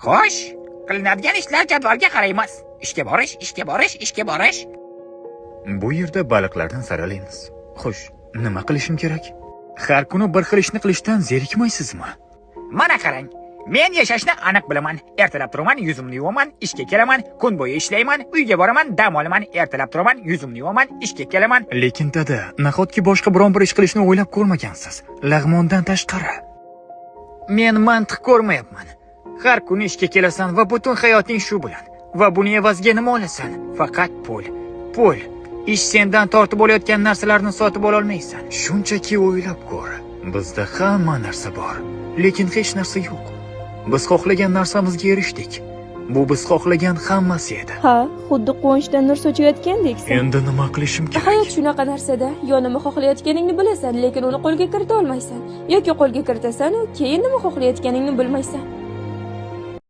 Xo'sh, qilinadigan ishlar jadvalga qaraymiz. Ishga borish, ishga borish, ishga borish. Bu yerda baliqlardan saralaymiz. Xo'sh, nima qilishim kerak? Har kuni bir xil ishni qilishdan zerikmaysizmi? Mana qarang. Men yashashni aniq bilaman. Ertalab turaman, yuzimni yuvaman, ishga kelaman, kun bo'yi ishlayman, uyga boraman, dam olaman, ertalab turaman, yuzimni yuvaman, ishga kelaman. Lekin dada, nahotki boshqa biron bir ish qilishni o'ylab ko'rmagansiz? Lag'mondan tashqari. Men mantiq ko'rmayapman. Har kuni ishga kelasan va butun hayoting shu bilan. Va buni evaziga nima olasan? Faqat pul. Pul. Ish sendan tortib olayotgan narsalarni sotib ola olmaysan. Shunchaki o'ylab ko'r. Bizda hamma narsa bor, lekin hech narsa yo'q. Biz xohlagan narsamizga erishdik. Bu biz xohlagan hammasi edi. Ha, xuddi quvonchdan nur sochayotgandeksan. Endi nima qilishim kerak? Hayot shunaqa narsada. Yo nima xohlayotganingni bilasan, lekin uni qo'lga kirita olmaysan. Yoki qo'lga kiritasan, keyin nima xohlayotganingni bilmaysan.